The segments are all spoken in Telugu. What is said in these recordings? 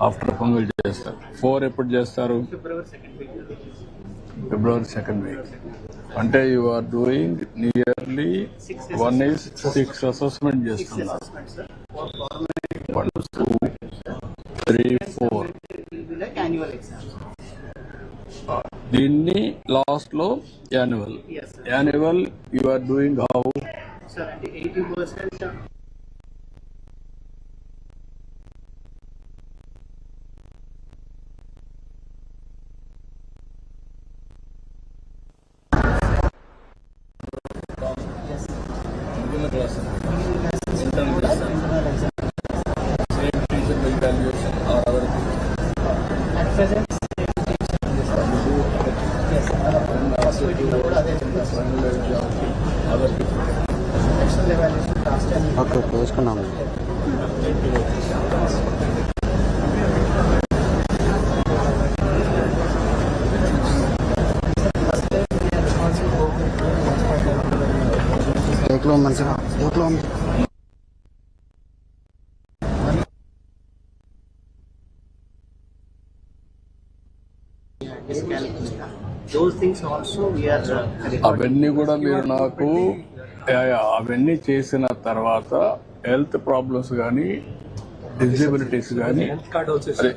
ఆఫ్టర్ పొంగల్ చేస్తారు. 4 ఎప్పుడు చేస్తారు? February 2nd week. అంటే you are doing nearly 1 is 6 assessment చేస్తున్నారు. 1, 2, 3, 4. దీన్ని లాస్ట్ లో annual you are doing how? Sir, and 80% okay చూసుకున్నాము. కేక్లో మంచిగా కేక్లో ఉంది. those things also we are అవన్నీ కూడా మీరు నాకు అవన్నీ చేసిన తర్వాత హెల్త్ ప్రాబ్లమ్స్ కానీ డిజబిలిటీస్ కానీ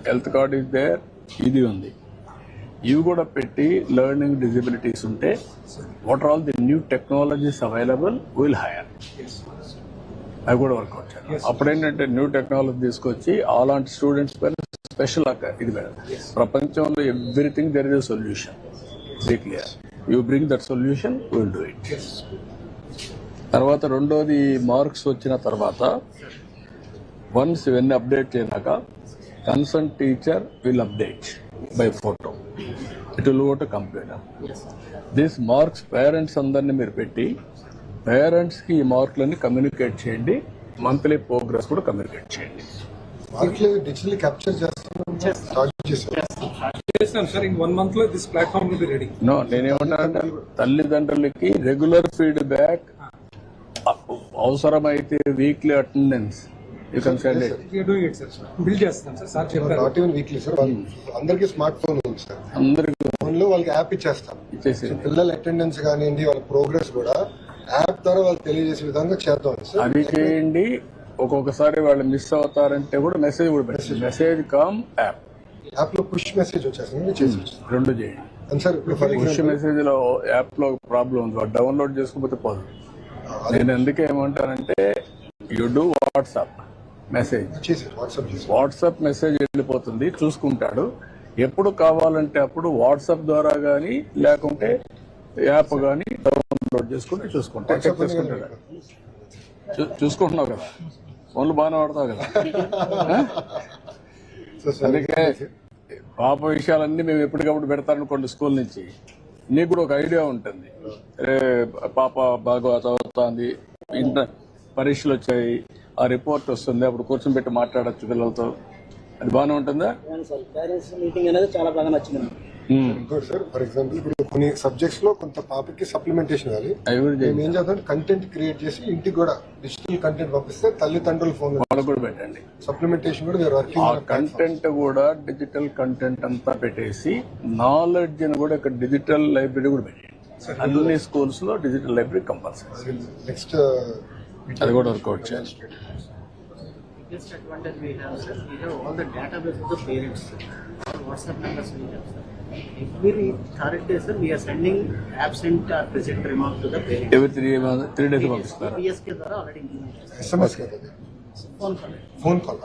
హెల్త్ కార్డ్ ఇస్ దేర్, ఇది ఉంది, ఇవి కూడా పెట్టి లెర్నింగ్ డిజబిలిటీస్ ఉంటే what are all the new technologies available will hire, అవి కూడా వర్కౌట్ చేయాలి. అప్పుడేంటంటే న్యూ టెక్నాలజీ తీసుకొచ్చి అలాంటి స్టూడెంట్స్ పైన స్పెషల్ ఇది పెడతారు. ప్రపంచంలో everything there is a solution. Be clear, you bring that solution, will do it. తర్వాత రెండోది మార్క్స్ వచ్చిన తర్వాత వన్స్ ఇవన్నీ అప్డేట్ చేయనాక concern teacher will update by photo, it will go to computer. This marks parents అందరినీ మీరు పెట్టి పేరెంట్స్కి ఈ మార్కులన్నీ కమ్యూనికేట్ చేయండి, మంత్లీ ప్రోగ్రెస్ కూడా కమ్యూనికేట్ చేయండి. డిజిటల్లీ క్యాప్చర్ చేస్తాం సార్. ఇన్ 1 month లో this platform will be ready. No, నేనేమంటానంటే తల్లిదండ్రులకి రెగ్యులర్ ఫీడ్బ్యాక్, అవసరమైతే weekly attendance you can send it. We are doing it sir. Build చేస్తాం సార్. సార్ చెప్పారు నాట్ ఈవెన్ వీక్లీ సార్. అందరికీ స్మార్ట్ ఫోన్ ఉంది సార్. అందరికి ఫోన్ లో వాళ్ళకి యాప్ ఇచ్చేస్తాం. ఇచ్చేసి పిల్లల అటెండెన్స్ కానివ్వండి, వాళ్ళ ప్రోగ్రెస్ కూడా యాప్ ద్వారా వాళ్ళు తెలియజేసే విధంగా చేద్దాం సార్. అది చేయండి. ఒక్కొక్కసారి వాళ్ళు మిస్ అవుతారంటే కూడా మెసేజ్ కూడా పెట్టండి, మెసేజ్ కమ్ యాప్. యాప్ లో పుష్ మెసేజ్ వచ్చేస్తుంది, రెండు చేయండి. Sir for push example message లో యాప్ లో ప్రాబ్లం ఉంది, వాడు డౌన్లోడ్ చేసుకోకపోతే పోదు. నేను ఎందుకే ఏమంటానంటే you do WhatsApp message, WhatsApp message వెళ్ళిపోతుంది, చూసుకుంటాడు. ఎప్పుడు కావాలంటే అప్పుడు వాట్సాప్ ద్వారా కానీ లేకుంటే యాప్ కానీ డౌన్లోడ్ చేసుకుంటే చూసుకుంటాడు. చూసుకుంటున్నావు కదా, ఫోన్లు బాగానే వాడతావు కదా. అందుకే పాప విషయాలన్నీ మేము ఎప్పటికప్పుడు పెడతారనుకోండి స్కూల్ నుంచి, నీకు కూడా ఒక ఐడియా ఉంటుంది. పాప బాగా చదువుతుంది, ఇంటర్ పరీక్షలు వచ్చాయి, ఆ రిపోర్ట్ వస్తుంది, అప్పుడు కూర్చొని పెట్టి మాట్లాడచ్చు పిల్లలతో. అది బాగానే ఉంటుందా? మీటింగ్ అనేది చాలా బాగా నచ్చింది. ఇంకోటి సార్, ఫర్ ఎగ్జాంపుల్ ఇప్పుడు కొన్ని సబ్జెక్ట్స్ లో కొంత పాపకి సప్లిమెంటేషన్ కావాలి. మేము ఏం చేద్దాం, కంటెంట్ క్రియేట్ చేసి ఇంటికి కూడా డిజిటల్ కంటెంట్ పంపిస్తే తల్లిదండ్రుల ఫోన్ కూడా పెట్టండి. సప్లిమెంటేషన్ కూడా ఆ కంటెంట్ కూడా డిజిటల్ కంటెంట్ అంతా పెట్టేసి నాలెడ్జ్ అని కూడా ఇక్కడ డిజిటల్ లైబ్రరీ కూడా పెట్టండి. అన్ని స్కూల్స్ లో డిజిటల్ లైబ్రరీ కంపల్సరీ. నెక్స్ట్ అది కూడా వర్కౌట్ చేయాలి. Biggest advantage we have, sir, we have all the database of the parents, WhatsApp numbers we have, sir. Every third day, sir, we are sending absent or present remark to the parents. Every 3 days పంపిస్తారు. PSK ద్వారా already implemented. SMS కదా, ఫోన్ కాల్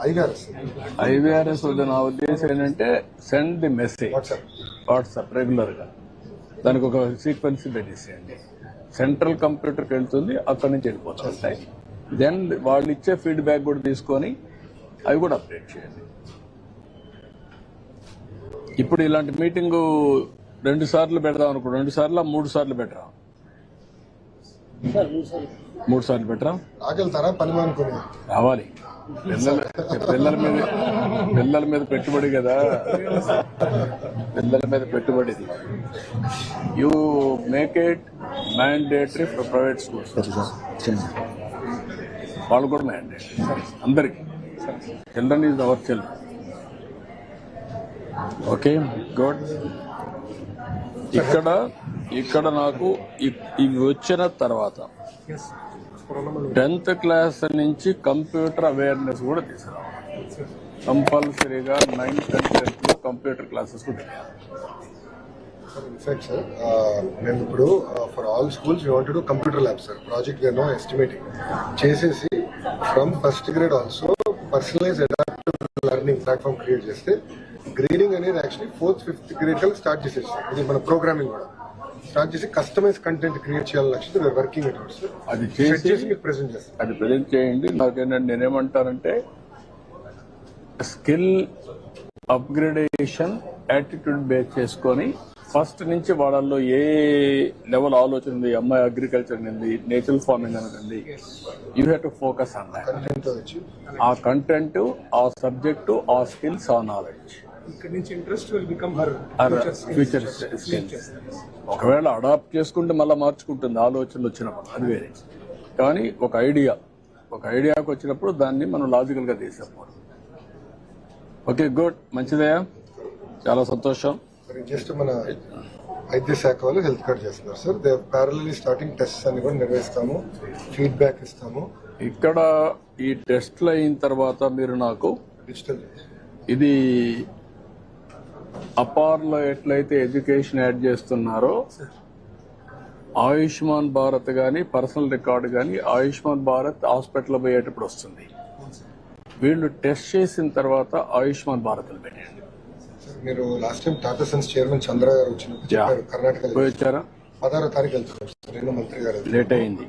IVRS వద్ద నా ఉద్దేశం ఏంటంటే send the message WhatsApp regular గా, దానికి ఒక సీక్వెన్స్ పెట్టేసేయండి. సెంట్రల్ కంప్యూటర్కి వెళ్తుంది, అక్కడి నుంచి వెళ్ళిపోతుంటాయి. దెన్ వాళ్ళు ఇచ్చే ఫీడ్బ్యాక్ కూడా తీసుకొని అవి కూడా అప్డేట్ చేయండి. ఇప్పుడు ఇలాంటి మీటింగ్ 2 సార్లు పెడదాం అనుకో, 2 సార్లు 3 సార్లు పెట్టరా? 3 సార్లు పెట్టరా? ఆగలుతారా పని అనుకుని రావాలి. పిల్లల మీద పెట్టుబడి కదా, పిల్లల మీద పెట్టుబడిది. You make it mandatory for private schools, వాళ్ళు కూడా మ్యాండేటరీ అందరికి. Children is our children. Okay, good. ఇక్కడ నాకు ఇవి వచ్చిన తర్వాత 10th క్లాస్ నుంచి కంప్యూటర్ అవేర్నెస్ కూడా తీసుకురావాలి. కంపల్సరీగా 9th and 10th లో కంప్యూటర్ క్లాసెస్ కూడా ఇన్ఫాక్ట్ సార్ మేము ఇప్పుడు for all schools we want to computer lab sir. Project no estimating చేసేసి from first grade also personalise adaptive learning platform create చేస్తే గ్రేడింగ్ అనేది యాక్చువల్లీ 4th, 5th గ్రేడ్ కల్లా స్టార్ట్ చేసేస్తాం. ఇది మన ప్రోగ్రామింగ్ కూడా స్టార్ట్ చేసి కస్టమైజ్ కంటెంట్ క్రియేట్ చేయాలని లక్ష్యంతో వర్కింగ్ ఎట్ సార్. అది చేసి మీకు ప్రెజెంట్ చేస్తాం. అది ప్రజెంట్ చేయండి. నాకేంటంటే నేనేమంటానంటే స్కిల్ అప్గ్రేడేషన్ యాటిట్యూడ్ బేస్ చేసుకొని ఫస్ట్ నుంచి వాళ్ళల్లో ఏ లెవెల్ ఆలోచన ఉంది, అమ్మాయి అగ్రికల్చర్ ఉంది, నేచురల్ ఫార్మింగ్ అనేది, you have to focus on that. ఆ కంటెంట్, ఆ సబ్జెక్టు, ఆ స్కిల్స్, ఆ నాలెడ్జ్. ఇక్కడ నుంచి interest will become her future skills. ఒకవేళ అడాప్ట్ చేసుకుంటే మళ్ళీ మార్చుకుంటుంది ఆలోచనలు వచ్చినప్పుడు, అది వేరే. కానీ ఒక ఐడియాకి వచ్చినప్పుడు దాన్ని మనం లాజికల్ గా తీసేపోవాలి. ఓకే, గుడ్, మంచిదయ్యా, చాలా సంతోషం. జస్ట్ మన వైద్య శాఖ వాళ్ళు హెల్త్ కార్డ్ చేస్తున్నారు sir. They parallelly starting test అన్ని కూడా నిర్వహిస్తాము, ఫీడ్బ్యాక్ ఇస్తాము. ఇక్కడ ఈ టెస్ట్లు అయిన తర్వాత మీరు నాకు డిజిటల్ ఇది అపార్లో ఎట్లయితే ఎడ్యుకేషన్ యాడ్ చేస్తున్నారో ఆయుష్మాన్ భారత్ కానీ పర్సనల్ రికార్డు కానీ ఆయుష్మాన్ భారత్ హాస్పిటల్ పోయేటప్పుడు వస్తుంది. వీళ్ళు టెస్ట్ చేసిన తర్వాత ఆయుష్మాన్ భారత్ పెట్టండి. మీరు last time Tata Sons chairman Chandra గారు వచ్చినప్పుడు చెప్పారు కర్ణాటక పోయి వచ్చారా? 16వ తారీఖు వెళ్తున్నారు సార్. నేను మంత్రి గారు లేట్ అయింది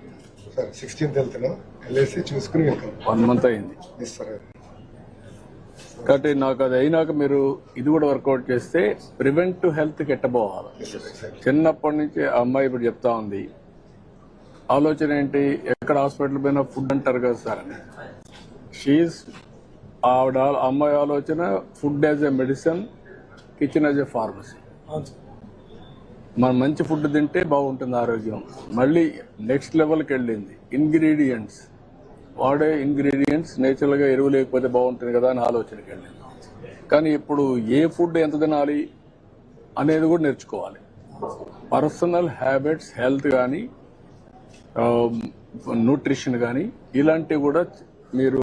సార్. 16th వెళ్తున్నాం, వెళ్ళేసి చూసుకుని వెళ్తాం. 1 month అయింది సార్. కాబట్టి నాకు అది అయినాక మీరు ఇది కూడా వర్కౌట్ చేస్తే ప్రివెంటివ్ హెల్త్ ఎట్టబోవాలి. చిన్నప్పటి నుంచి ఆ అమ్మాయి ఇప్పుడు చెప్తా ఉంది, ఆలోచన ఏంటి, ఎక్కడ హాస్పిటల్ పోయినా ఫుడ్ అంటారు కదా సార్ అని. ఆవిడ అమ్మాయి ఆలోచన food as a medicine, kitchen as a pharmacy. మనం మంచి ఫుడ్ తింటే బాగుంటుంది ఆరోగ్యం. మళ్ళీ నెక్స్ట్ లెవెల్కి వెళ్ళింది. ఇంగ్రీడియంట్స్ వాడే ఇంగ్రీడియంట్స్ నేచురల్ గా ఎరువు లేకపోతే బాగుంటుంది కదా అని ఆలోచనకి వెళ్ళింది. కానీ ఇప్పుడు ఏ ఫుడ్ ఎంత తినాలి అనేది కూడా నేర్చుకోవాలి. పర్సనల్ హ్యాబిట్స్, హెల్త్ కానీ న్యూట్రిషన్ కానీ ఇలాంటివి కూడా మీరు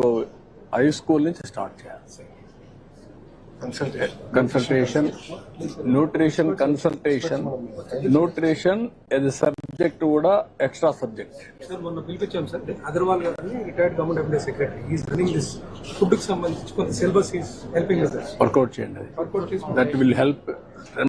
హై స్కూల్ నుంచి స్టార్ట్ చేయాలి. Consultation, nutrition as a subject కూడా ఎక్స్ట్రా సబ్జెక్ట్. సార్ మొన్న పిలిపించాం సార్ అగర్వాల్ గారిని, retired government employee secretary. Is running this food కి సంబంధించి కొంత సిలబస్ ఈస్ హెల్పింగ్. వర్కౌట్ చేయండి, దట్ విల్ హెల్ప్